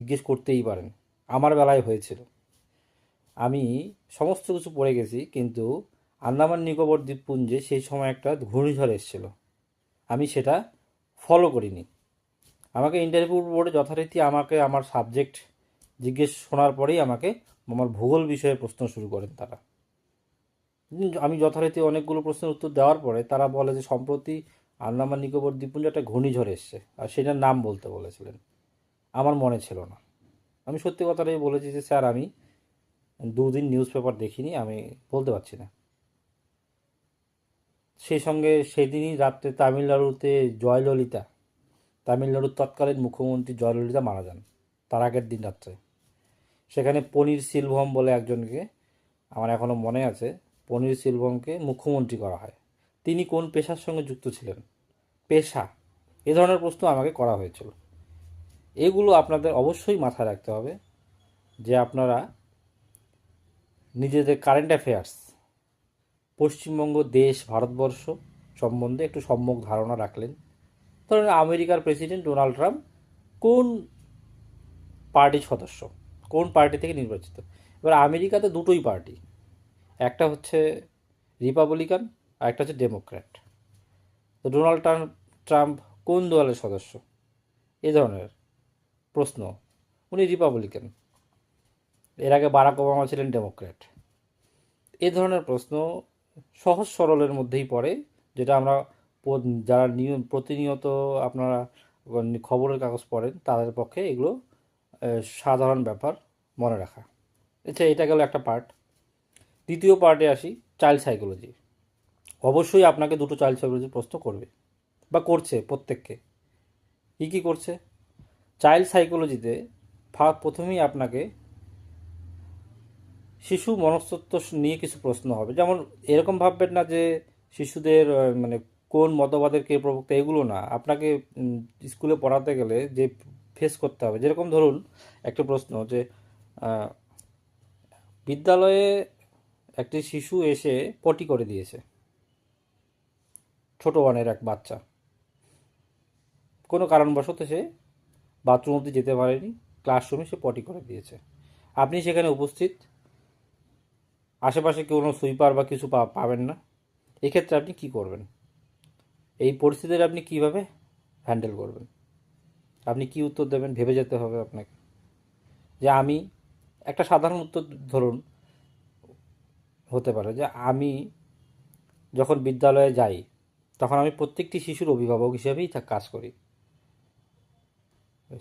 জিজ্ঞেস করতেই পারেন। আমার বেলায় হয়েছিল। আমি সমস্ত কিছু পড়ে গেছি, কিন্তু আন্দামান নিকোবর দ্বীপপুঞ্জে সেই সময় একটা ঘূর্ণিঝড় এসেছিল। আমি সেটা ফলো করিনি। আমাকে ইন্টারভিউ বোর্ডে যথারীতি আমাকে আমার সাবজেক্ট জিজ্ঞেস শোনার পরেই আমাকে আমার ভূগোল বিষয়ে প্রশ্ন শুরু করেন তারা। আমি যথারীতি অনেকগুলো প্রশ্নের উত্তর দেওয়ার পরে তারা বলে যে সম্প্রতি আন্দামান নিকোবর দ্বীপপুঞ্জে একটা ঘূর্ণিঝড় এসছে, আর সেটার নাম বলতে বলেছিলেন। আমার মনে ছিল না। আমি সত্যি কথাটাই বলেছি যে স্যার, আমি দুদিন নিউজ পেপার দেখিনি, আমি বলতে পারছি না। সেই সঙ্গে সেদিনই রাত্রে তামিলনাড়ুতে জয়ললিতা, তামিলনাড়ুর তৎকালীন মুখ্যমন্ত্রী জয়ললিতা মারা যান। তার আগের দিন রাত্রে সেখানে পনির সিলভম বলে একজনকে, আমার এখনও মনে আছে, পনির সিলভমকে মুখ্যমন্ত্রী করা হয়। তিনি কোন পেশার সঙ্গে যুক্ত ছিলেন? পেশা, এ ধরনের প্রশ্ন আমাকে করা হয়েছিল। এগুলো আপনাদের অবশ্যই মাথায় রাখতে হবে, যে আপনারা নিজেদের কারেন্ট অ্যাফেয়ার্স, পশ্চিমবঙ্গ দেশ ভারতবর্ষ সম্বন্ধে একটু সম্যক ধারণা রাখলেন। ধরুন আমেরিকার প্রেসিডেন্ট ডোনাল্ড ট্রাম্প কোন পার্টির সদস্য, কোন পার্টি থেকে নির্বাচিত। এবার আমেরিকাতে দুটোই পার্টি, একটা হচ্ছে রিপাবলিকান আর একটা হচ্ছে ডেমোক্র্যাট। তো ডোনাল্ড ট্রাম্প কোন দলের সদস্য, এ ধরনের প্রশ্ন। উনি রিপাবলিকান, এর আগে বারাক ওবামা ছিলেন ডেমোক্র্যাট। এ ধরনের প্রশ্ন সহজ সরলের মধ্যেই পড়ে, যেটা আমরা যারা প্রতিনিয়ত আপনারা খবরের কাগজ পড়েন তাদের পক্ষে এগুলো সাধারণ ব্যাপার মনে রাখা। আচ্ছা, এটা গেল একটা পার্ট। দ্বিতীয় পার্টে আসি, চাইল্ড সাইকোলজি। অবশ্যই আপনাকে দুটো চাইল্ড সাইকোলজি প্রশ্ন করবে, বা করছে প্রত্যেককে। কী কী করছে? চাইল্ড সাইকোলজিতে প্রথমেই আপনাকে শিশু মনস্তত্ত্ব নিয়ে কিছু প্রশ্ন হবে। যেমন এরকম ভাববেন না যে শিশুদের মানে কোন মতবাদের কে প্রবক্তা, এগুলো না। আপনাকে স্কুলে পড়াতে গেলে যে ফেস করতে হবে, যেরকম ধরুন একটা প্রশ্ন যে আহ, বিদ্যালয়ে একটি শিশু এসে পটি করে দিয়েছে, ছোট ওয়ানের এক বাচ্চা, কোনো কারণবশত সে বাথরুম অবধি যেতে পারেনি, ক্লাসরুমে সে পটি করে দিয়েছে। আপনি সেখানে উপস্থিত, আশেপাশে কোনো সুইপার বা কিছু পাবেন না। এক্ষেত্রে আপনি কি করবেন? এই পরিস্থিতিতে আপনি কিভাবে হ্যান্ডেল করবেন? আপনি কি উত্তর দেবেন ভেবে যেতে হবে আপনাকে। যে আমি, একটা সাধারণ উত্তর ধরুন হতে পারে যে আমি যখন বিদ্যালয়ে যাই তখন আমি প্রত্যেকটি শিশুর অভিভাবক হিসেবেই কাজ করি।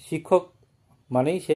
শিক্ষক মানেই সে